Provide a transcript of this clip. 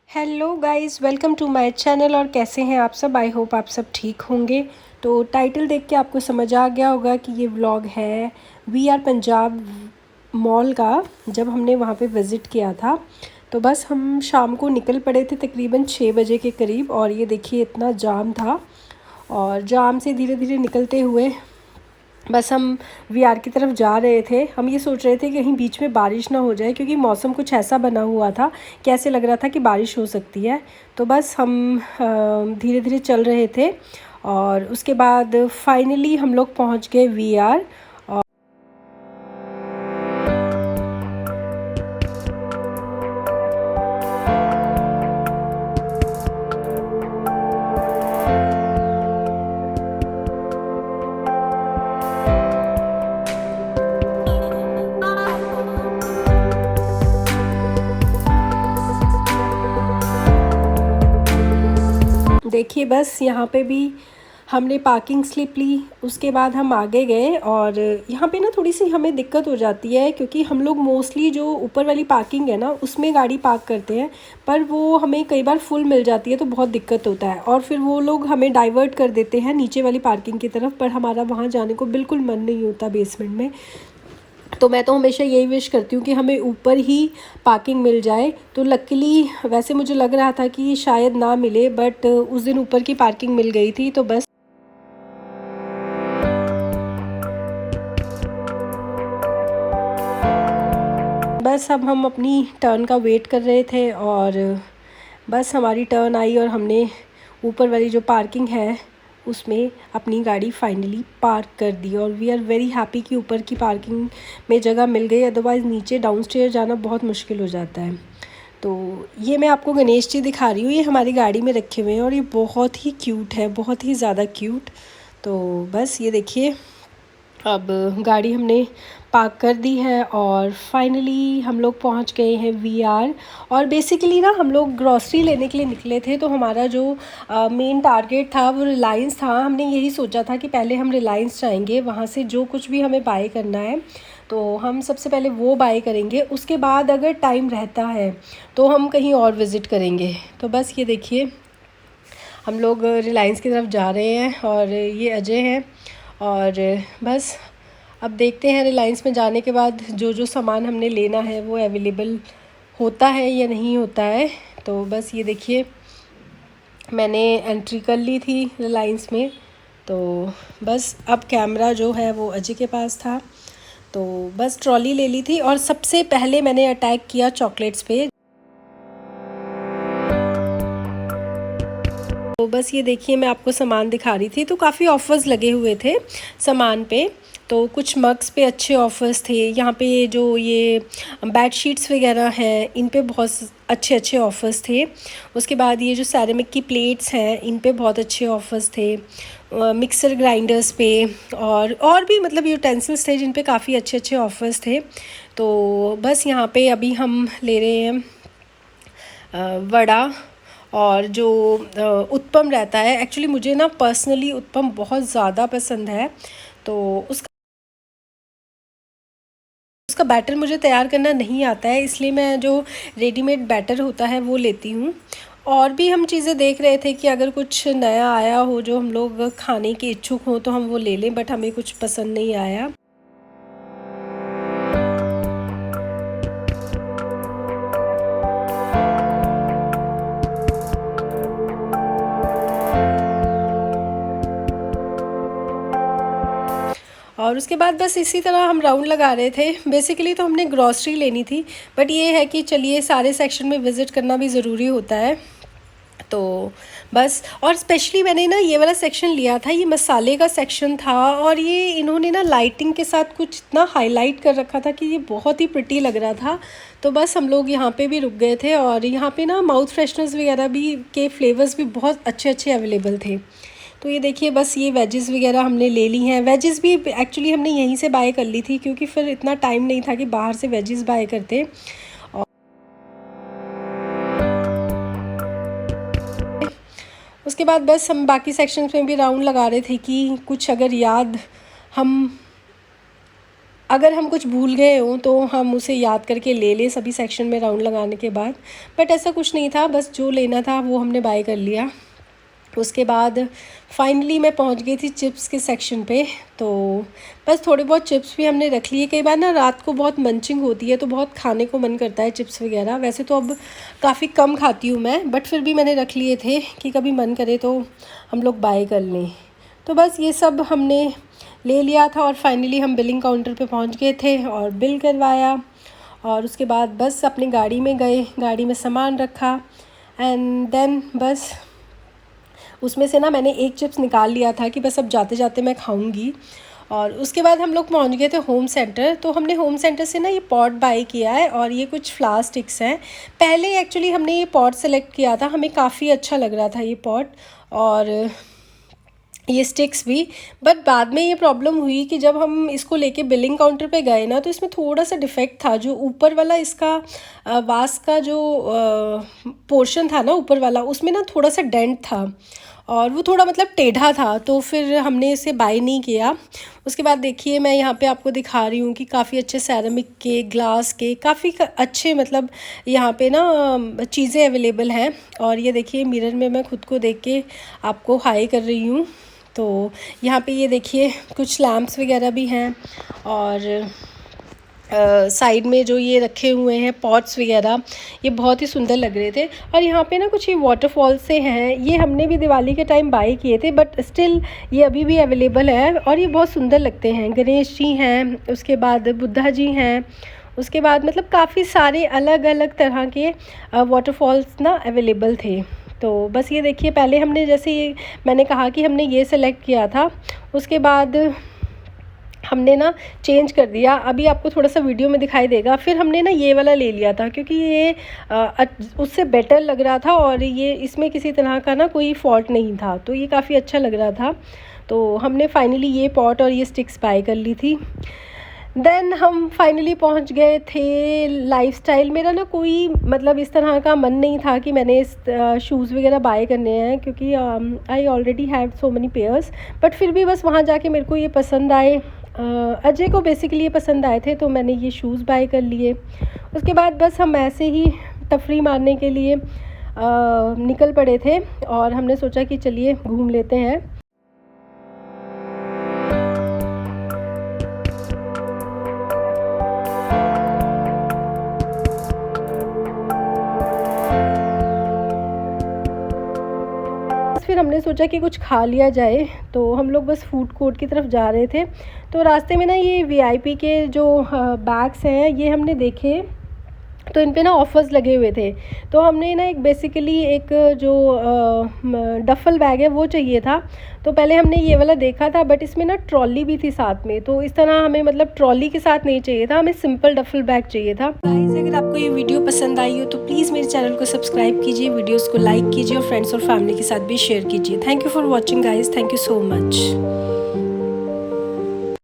Hello guys, welcome to my channel. और कैसे हैं आप सब? आई होप आप सब ठीक होंगे। तो टाइटल देख के आपको समझ आ गया होगा कि ये व्लॉग है वी आर पंजाब मॉल का, जब हमने वहाँ पे विज़िट किया था। तो बस हम शाम को निकल पड़े थे तकरीबन 6 बजे के करीब, और ये देखिए इतना जाम था। और जाम से धीरे धीरे निकलते हुए बस हम वीआर की तरफ जा रहे थे। हम ये सोच रहे थे कि कहीं बीच में बारिश ना हो जाए, क्योंकि मौसम कुछ ऐसा बना हुआ था कि ऐसे लग रहा था कि बारिश हो सकती है। तो बस हम धीरे धीरे चल रहे थे, और उसके बाद फाइनली हम लोग पहुंच गए वीआर। देखिए बस यहाँ पे भी हमने पार्किंग स्लिप ली। उसके बाद हम आगे गए, और यहाँ पे ना थोड़ी सी हमें दिक्कत हो जाती है, क्योंकि हम लोग मोस्टली जो ऊपर वाली पार्किंग है ना उसमें गाड़ी पार्क करते हैं, पर वो हमें कई बार फुल मिल जाती है तो बहुत दिक्कत होता है। और फिर वो लोग हमें डाइवर्ट कर देते हैं नीचे वाली पार्किंग की तरफ, पर हमारा वहाँ जाने को बिल्कुल मन नहीं होता बेसमेंट में। तो मैं तो हमेशा यही विश करती हूँ कि हमें ऊपर ही पार्किंग मिल जाए। तो लकीली वैसे मुझे लग रहा था कि शायद ना मिले, बट उस दिन ऊपर की पार्किंग मिल गई थी। तो बस अब हम अपनी टर्न का वेट कर रहे थे, और बस हमारी टर्न आई और हमने ऊपर वाली जो पार्किंग है उसमें अपनी गाड़ी फाइनली पार्क कर दी। और वी आर वेरी हैप्पी कि ऊपर की पार्किंग में जगह मिल गई, अदरवाइज़ नीचे डाउनस्टेयर जाना बहुत मुश्किल हो जाता है। तो ये मैं आपको गणेश जी दिखा रही हूँ, ये हमारी गाड़ी में रखे हुए हैं, और ये बहुत ही क्यूट है, बहुत ही ज़्यादा क्यूट। तो बस ये देखिए, अब गाड़ी हमने पार्क कर दी है, और फाइनली हम लोग पहुंच गए हैं वीआर। और बेसिकली ना हम लोग ग्रॉसरी लेने के लिए निकले थे, तो हमारा जो मेन टारगेट था वो रिलायंस था। हमने यही सोचा था कि पहले हम रिलायंस जाएंगे, वहाँ से जो कुछ भी हमें बाय करना है तो हम सबसे पहले वो बाय करेंगे। उसके बाद अगर टाइम रहता है तो हम कहीं और विज़िट करेंगे। तो बस ये देखिए, हम लोग रिलायंस की तरफ जा रहे हैं, और ये अजय हैं। और बस अब देखते हैं रिलायंस में जाने के बाद जो जो सामान हमने लेना है वो अवेलेबल होता है या नहीं होता है। तो बस ये देखिए, मैंने एंट्री कर ली थी रिलायंस में। तो बस अब कैमरा जो है वो अजय के पास था, तो बस ट्रॉली ले ली थी, और सबसे पहले मैंने अटैक किया चॉकलेट्स पे। तो बस ये देखिए, मैं आपको सामान दिखा रही थी, तो काफ़ी ऑफ़र्स लगे हुए थे सामान पे। तो कुछ मग्स पे अच्छे ऑफ़र्स थे। यहाँ पे ये बेड शीट्स वगैरह हैं, इन पे बहुत अच्छे अच्छे ऑफ़र्स थे। उसके बाद ये जो सेरेमिक की प्लेट्स हैं, इन पे बहुत अच्छे ऑफ़र्स थे। मिक्सर ग्राइंडर्स पे और भी मतलब यूटेंसिल्स थे जिन पे काफ़ी अच्छे अच्छे ऑफ़र्स थे। तो बस यहाँ पे अभी हम ले रहे हैं वड़ा, और जो उत्पम रहता है। एक्चुअली मुझे ना पर्सनली उत्पम बहुत ज़्यादा पसंद है, तो उसका बैटर मुझे तैयार करना नहीं आता है, इसलिए मैं जो रेडीमेड बैटर होता है वो लेती हूँ। और भी हम चीज़ें देख रहे थे कि अगर कुछ नया आया हो जो हम लोग खाने के इच्छुक हों तो हम वो ले लें, बट हमें कुछ पसंद नहीं आया। और उसके बाद बस इसी तरह हम राउंड लगा रहे थे। बेसिकली तो हमने ग्रॉसरी लेनी थी, बट ये है कि चलिए सारे सेक्शन में विज़िट करना भी ज़रूरी होता है। तो बस, और स्पेशली मैंने ना ये वाला सेक्शन लिया था, ये मसाले का सेक्शन था, और ये इन्होंने ना लाइटिंग के साथ कुछ इतना हाईलाइट कर रखा था कि ये बहुत ही प्रिटी लग रहा था। तो बस हम लोग यहाँ पे भी रुक गए थे, और यहाँ पे ना माउथ फ्रेशनर्स वगैरह भी के फ्लेवर्स भी बहुत अच्छे अच्छे अवेलेबल थे। तो ये देखिए, बस ये वेजेस वगैरह हमने ले ली हैं। वेजेस भी एक्चुअली हमने यहीं से बाय कर ली थी, क्योंकि फिर इतना टाइम नहीं था कि बाहर से वेजेस बाय करते। उसके बाद बस हम बाकी सेक्शंस में भी राउंड लगा रहे थे कि कुछ अगर याद हम अगर हम कुछ भूल गए हों तो हम उसे याद करके ले लें सभी सेक्शन में राउंड लगाने के बाद, बट ऐसा कुछ नहीं था, बस जो लेना था वो हमने बाय कर लिया। उसके बाद फाइनली मैं पहुंच गई थी चिप्स के सेक्शन पे। तो बस थोड़े बहुत चिप्स भी हमने रख लिए। कई बार ना रात को बहुत मंचिंग होती है तो बहुत खाने को मन करता है चिप्स वगैरह। वैसे तो अब काफ़ी कम खाती हूँ मैं, बट फिर भी मैंने रख लिए थे कि कभी मन करे तो हम लोग बाय कर लें। तो बस ये सब हमने ले लिया था और फाइनली हम बिलिंग काउंटर पे पहुंच गए थे और बिल करवाया। और उसके बाद बस अपनी गाड़ी में गए, गाड़ी में सामान रखा एंड देन बस उसमें से ना मैंने एक चिप्स निकाल लिया था कि बस अब जाते जाते मैं खाऊंगी। और उसके बाद हम लोग पहुंच गए थे होम सेंटर। तो हमने होम सेंटर से ना ये पॉट बाय किया है और ये कुछ फ्लावर स्टिक्स हैं। पहले एक्चुअली हमने ये पॉट सेलेक्ट किया था, हमें काफ़ी अच्छा लग रहा था ये पॉट और ये स्टिक्स भी। बट बाद में ये प्रॉब्लम हुई कि जब हम इसको लेके बिलिंग काउंटर पे गए ना तो इसमें थोड़ा सा डिफेक्ट था। जो ऊपर वाला इसका वास का जो पोर्शन था ना ऊपर वाला, उसमें ना थोड़ा सा डेंट था और वो थोड़ा मतलब टेढ़ा था, तो फिर हमने इसे बाय नहीं किया। उसके बाद देखिए मैं यहाँ पे आपको दिखा रही हूँ कि काफ़ी अच्छे सेरेमिक के, ग्लास के, काफ़ी अच्छे मतलब यहाँ पे ना चीज़ें अवेलेबल हैं। और ये देखिए मिरर में मैं खुद को देख के आपको हाई कर रही हूँ। तो यहाँ पे ये देखिए कुछ लैम्प्स वगैरह भी हैं और साइड में जो ये रखे हुए हैं पॉट्स वगैरह, ये बहुत ही सुंदर लग रहे थे। और यहाँ पे ना कुछ ये वाटरफॉल से हैं, ये हमने भी दिवाली के टाइम बाय किए थे, बट स्टिल ये अभी भी अवेलेबल है और ये बहुत सुंदर लगते हैं। गणेश जी हैं, उसके बाद बुद्धा जी हैं, उसके बाद मतलब काफ़ी सारे अलग अलग तरह के वाटरफॉल्स ना अवेलेबल थे। तो बस ये देखिए पहले हमने जैसे ये मैंने कहा कि हमने ये सेलेक्ट किया था, उसके बाद हमने ना चेंज कर दिया। अभी आपको थोड़ा सा वीडियो में दिखाई देगा। फिर हमने ना ये वाला ले लिया था क्योंकि ये उससे बेटर लग रहा था और ये इसमें किसी तरह का ना कोई फॉल्ट नहीं था, तो ये काफ़ी अच्छा लग रहा था। तो हमने फाइनली ये पॉट और ये स्टिक्स बाय कर ली थी। देन हम फाइनली पहुंच गए थे लाइफस्टाइल। मेरा ना कोई मतलब इस तरह का मन नहीं था कि मैंने इस शूज़ वगैरह बाय करने हैं क्योंकि I already have so money pairs, but फिर भी बस वहाँ जाके मेरे को ये पसंद आए। अजय को बेसिकली ये पसंद आए थे तो मैंने ये शूज़ बाय कर लिए। उसके बाद बस हम ऐसे ही तफरी मारने के लिए निकल पड़े थे और हमने सोचा कि चलिए घूम लेते हैं। फिर हमने सोचा कि कुछ खा लिया जाए, तो हम लोग बस फूड कोर्ट की तरफ जा रहे थे। तो रास्ते में ना ये वीआईपी के जो बैग्स हैं ये हमने देखे, तो इन पे ना ऑफ़र्स लगे हुए थे। तो हमने ना एक बेसिकली एक जो डफ़ल बैग है वो चाहिए था। तो पहले हमने ये वाला देखा था, बट इसमें ना ट्रॉली भी थी साथ में, तो इस तरह हमें मतलब ट्रॉली के साथ नहीं चाहिए था, हमें सिंपल डफ़ल बैग चाहिए था। गाइस अगर आपको ये वीडियो पसंद आई हो तो प्लीज़ मेरे चैनल को सब्सक्राइब कीजिए, वीडियोज़ को लाइक कीजिए और फ्रेंड्स और फैमिली के साथ भी शेयर कीजिए। Thank you for watching guys, thank you so much.